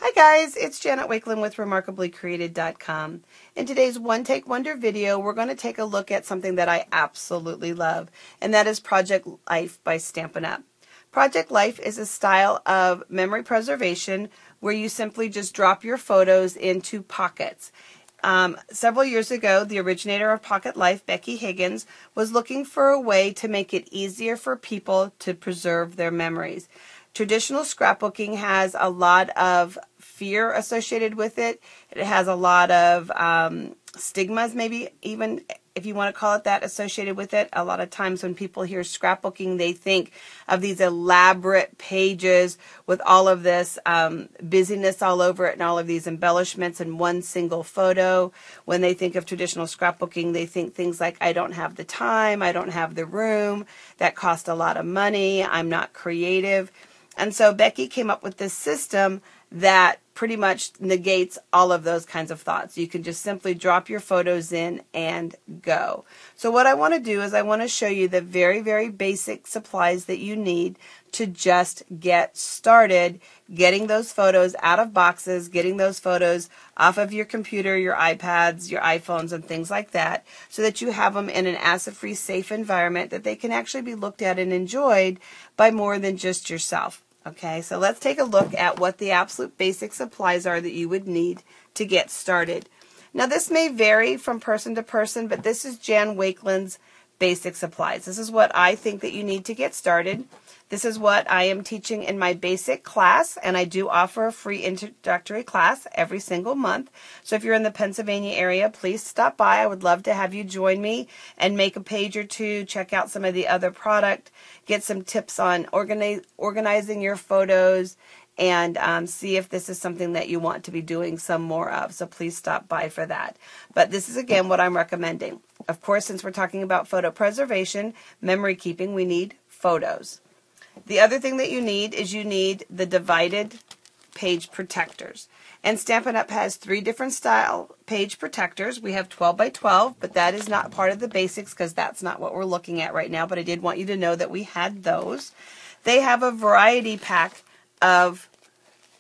Hi guys, it's Janet Wakeland with RemarkablyCreated.com. In today's One Take Wonder video, we're going to take a look at something that I absolutely love, and that is Project Life by Stampin' Up. Project Life is a style of memory preservation where you simply just drop your photos into pockets. Several years ago, the originator of Pocket Life, Becky Higgins, was looking for a way to make it easier for people to preserve their memories. Traditional scrapbooking has a lot of fear associated with it. It has a lot of stigmas, maybe even if you want to call it that, associated with it. A lot of times when people hear scrapbooking, they think of these elaborate pages with all of this busyness all over it and all of these embellishments in one single photo. When they think of traditional scrapbooking, they think things like, I don't have the time, I don't have the room, that cost a lot of money, I'm not creative. And so Becky came up with this system that pretty much negates all of those kinds of thoughts. You can just simply drop your photos in and go. So what I want to do is I want to show you the very, very basic supplies that you need to just get started getting those photos out of boxes, getting those photos off of your computer, your iPads, your iPhones, and things like that, so that you have them in an acid-free, safe environment that they can actually be looked at and enjoyed by more than just yourself. Okay, so let's take a look at what the absolute basic supplies are that you would need to get started. Now, this may vary from person to person, but this is Jan Wakeland's basic supplies. This is what I think that you need to get started. This is what I am teaching in my basic class, and I do offer a free introductory class every single month. So if you're in the Pennsylvania area, please stop by. I would love to have you join me and make a page or two, check out some of the other product, get some tips on organizing your photos, and see if this is something that you want to be doing some more of. So please stop by for that. But this is, again, what I'm recommending. Of course, since we're talking about photo preservation, memory keeping, we need photos. The other thing that you need is you need the divided page protectors. And Stampin' Up! Has 3 different style page protectors. We have 12 by 12, but that is not part of the basics because that's not what we're looking at right now, but I did want you to know that we had those. They have a variety pack of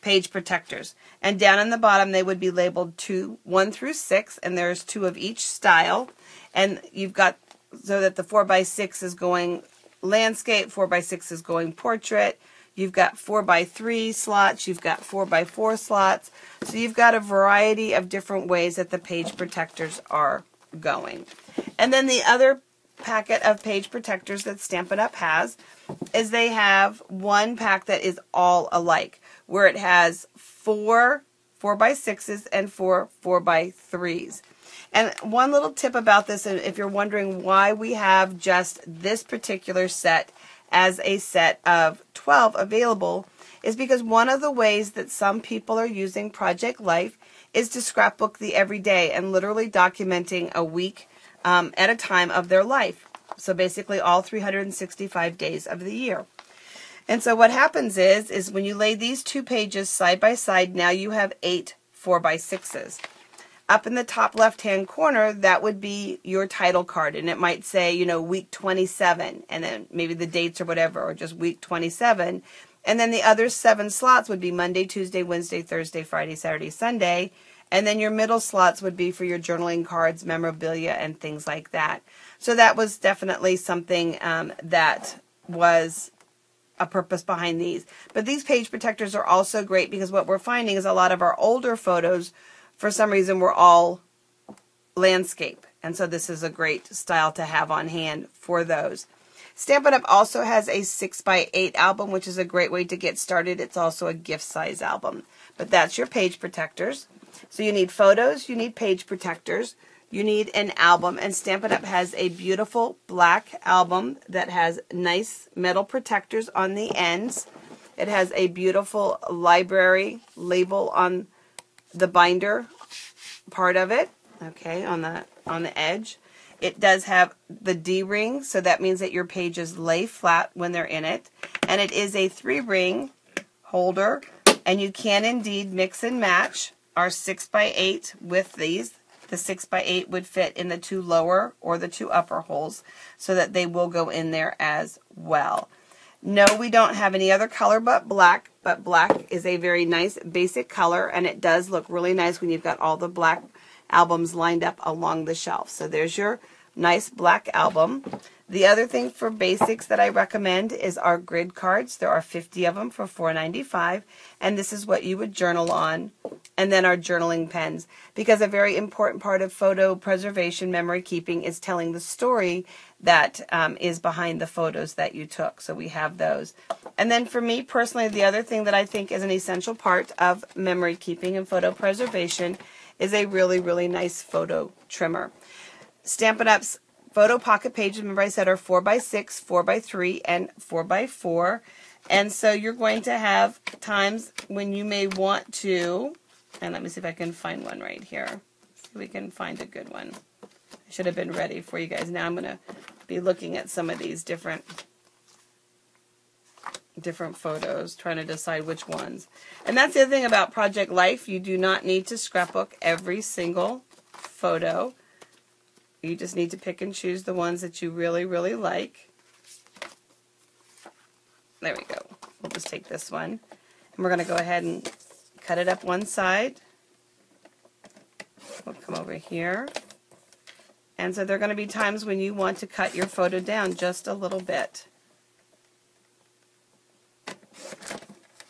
page protectors. And down in the bottom, they would be labeled 1 through 6, and there's 2 of each style. And you've got, so that the 4 by 6 is going landscape, 4 by 6 is going portrait. You've got 4 by 3 slots. You've got 4 by 4 slots. So you've got a variety of different ways that the page protectors are going. And then the other packet of page protectors that Stampin' Up! Has is they have one pack that is all alike, where it has 4 by 6s and 4 by 3s. And one little tip about this, and if you're wondering why we have just this particular set as a set of 12 available, is because one of the ways that some people are using Project Life is to scrapbook the everyday and literally documenting a week at a time of their life. So basically all 365 days of the year. And so what happens is when you lay these 2 pages side by side, now you have 8 4 by 6s. Up in the top left-hand corner, that would be your title card, and it might say, you know, week 27, and then maybe the dates or whatever, or just week 27. And then the other 7 slots would be Monday, Tuesday, Wednesday, Thursday, Friday, Saturday, Sunday. And then your middle slots would be for your journaling cards, memorabilia, and things like that. So that was definitely something that was a purpose behind these. But these page protectors are also great because what we're finding is a lot of our older photos, for some reason, were all landscape. And so this is a great style to have on hand for those. Stampin' Up! Also has a 6 by 8 album, which is a great way to get started. It's also a gift size album. But that's your page protectors. So you need photos, you need page protectors, you need an album, and Stampin' Up! Has a beautiful black album that has nice metal protectors on the ends. It has a beautiful library label on the binder part of it, okay, on the edge. It does have the D-ring, so that means that your pages lay flat when they're in it. And it is a 3-ring holder, and you can indeed mix and match our 6 by 8 with these. The 6 by 8 would fit in the 2 lower or the 2 upper holes, so that they will go in there as well. No, we don't have any other color but black is a very nice basic color, and it does look really nice when you've got all the black albums lined up along the shelf. So there's your nice black album. The other thing for basics that I recommend is our grid cards. There are 50 of them for $4.95, and this is what you would journal on. And then our journaling pens, because a very important part of photo preservation, memory keeping, is telling the story that is behind the photos that you took. So we have those. And then for me personally, the other thing that I think is an essential part of memory keeping and photo preservation is a really, really nice photo trimmer. Stampin' Up's photo pocket pages, remember I said, are 4x6, 4x3, and 4x4. And so you're going to have times when you may want to, and let me see if I can find one right here. See if we can find a good one. I should have been ready for you guys. Now I'm going to be looking at some of these different photos, trying to decide which ones. And that's the other thing about Project Life. You do not need to scrapbook every single photo. You just need to pick and choose the ones that you really, really like. There we go. We'll just take this one. And we're going to go ahead and cut it up one side. We'll come over here. And so there are going to be times when you want to cut your photo down just a little bit.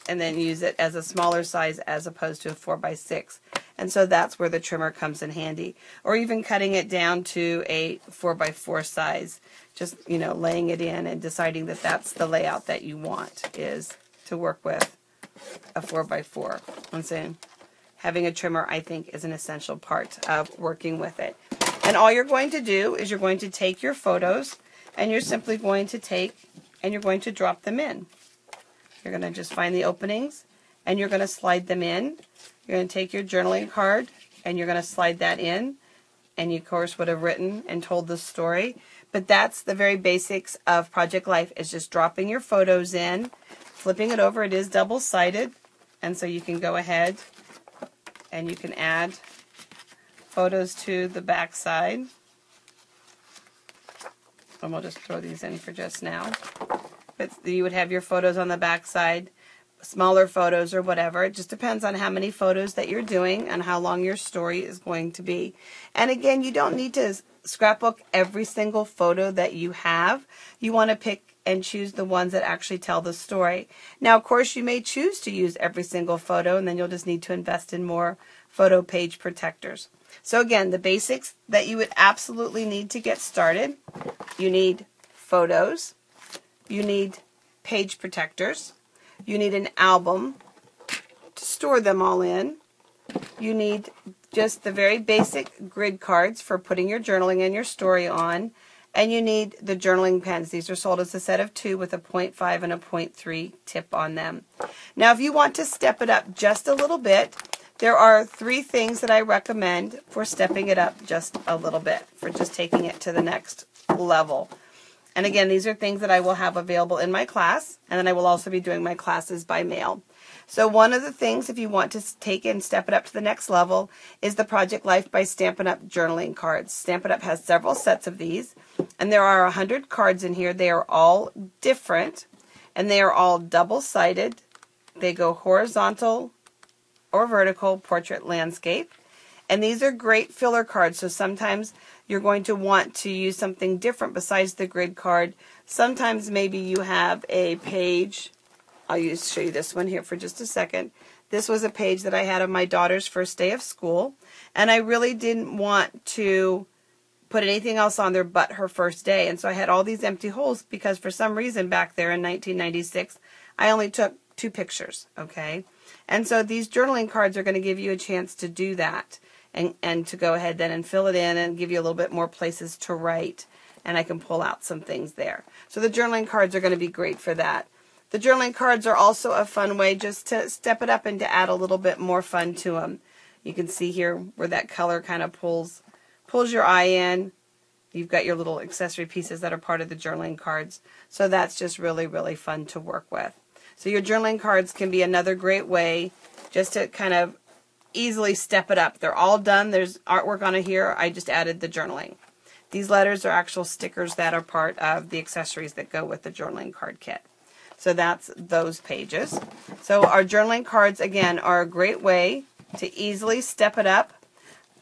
And then use it as a smaller size as opposed to a 4x6. And so that's where the trimmer comes in handy. Or even cutting it down to a 4x4 size. Just, laying it in and deciding that that's the layout that you want, is to work with a 4x4. I'm saying having a trimmer, I think, is an essential part of working with it. And all you're going to do is you're going to take your photos and you're simply going to take and you're going to drop them in. You're going to just find the openings and you're going to slide them in. You're going to take your journaling card and you're going to slide that in, and you of course would have written and told the story. But that's the very basics of Project Life, is just dropping your photos in, flipping it over. It is double-sided, and so you can go ahead and you can add photos to the back side. And we'll just throw these in for just now. But you would have your photos on the back side, smaller photos or whatever. It just depends on how many photos that you're doing and how long your story is going to be. And again, you don't need to scrapbook every single photo that you have. You want to pick and choose the ones that actually tell the story. Now, of course, you may choose to use every single photo, and then you'll just need to invest in more photo page protectors. So again, the basics that you would absolutely need to get started: you need photos, you need page protectors, you need an album to store them all in, you need just the very basic grid cards for putting your journaling and your story on, and you need the journaling pens. These are sold as a set of 2 with a 0.5 and a 0.3 tip on them. Now, if you want to step it up just a little bit, there are 3 things that I recommend for stepping it up just a little bit, for just taking it to the next level. And again, these are things that I will have available in my class, and then I will also be doing my classes by mail. So one of the things, if you want to take and step it up to the next level, is the Project Life by Stampin' Up! Journaling cards. Stampin' Up! Has several sets of these, and there are 100 cards in here. They are all different, and they are all double-sided. They go horizontal or vertical, portrait, landscape. And these are great filler cards, so sometimes you're going to want to use something different besides the grid card. Sometimes maybe you have a page. I'll show you this one here for just a second. This was a page that I had of my daughter's first day of school, and I really didn't want to put anything else on there but her first day. And so I had all these empty holes because for some reason back there in 1996, I only took 2 pictures, okay? And so these journaling cards are going to give you a chance to do that. And to go ahead then and fill it in and give you a little bit more places to write, and I can pull out some things there. So the journaling cards are going to be great for that. The journaling cards are also a fun way just to step it up and to add a little bit more fun to them. You can see here where that color kind of pulls your eye in. You've got your little accessory pieces that are part of the journaling cards. So that's just really, really fun to work with. So your journaling cards can be another great way just to kind of easily step it up. They're all done. There's artwork on it here. I just added the journaling. These letters are actual stickers that are part of the accessories that go with the journaling card kit. So that's those pages. So our journaling cards, again, are a great way to easily step it up.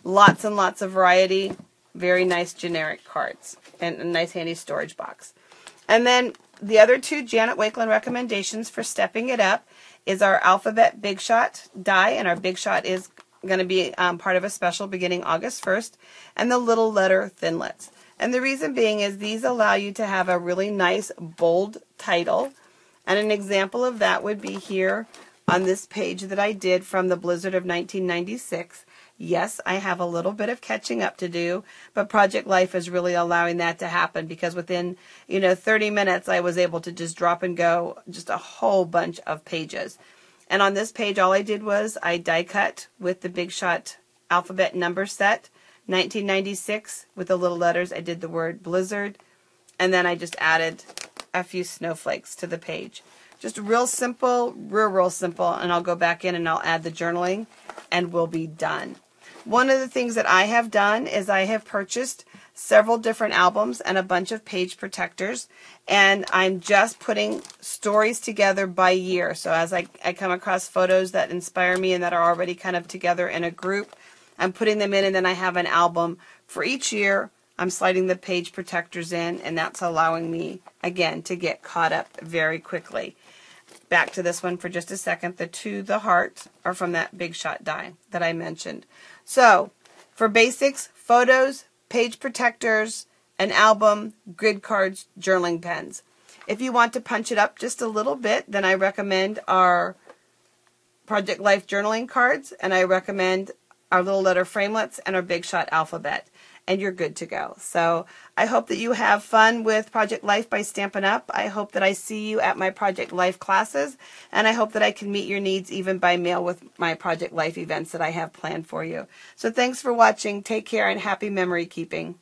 Lots and lots of variety. Very nice generic cards. And a nice handy storage box. And then the other two Janet Wakeland recommendations for stepping it up is our Alphabet Big Shot die. And our Big Shot is going to be part of a special beginning August 1st. And the Little Letter Thinlits. And the reason being is these allow you to have a really nice, bold title. And an example of that would be here on this page that I did from the Blizzard of 1996. Yes, I have a little bit of catching up to do, but Project Life is really allowing that to happen because within, 30 minutes I was able to just drop and go just a whole bunch of pages. And on this page, all I did was I die cut with the Big Shot alphabet number set, 1996, with the little letters. I did the word Blizzard, and then I just added a few snowflakes to the page. Just real simple, real simple, and I'll go back in and I'll add the journaling, and we'll be done. One of the things that I have done is I have purchased several different albums and a bunch of page protectors, and I'm just putting stories together by year. So as I come across photos that inspire me and that are already kind of together in a group, I'm putting them in, and then I have an album for each year. I'm sliding the page protectors in, and that's allowing me, again, to get caught up very quickly. Back to this one for just a second. The To the Heart are from that Big Shot die that I mentioned. So, for basics, photos, page protectors, an album, grid cards, journaling pens. If you want to punch it up just a little bit, then I recommend our Project Life journaling cards, and I recommend our Little Letter Framelits and our Big Shot alphabet, and you're good to go. So I hope that you have fun with Project Life by Stampin' Up. I hope that I see you at my Project Life classes, and I hope that I can meet your needs even by mail with my Project Life events that I have planned for you. So thanks for watching. Take care and happy memory keeping.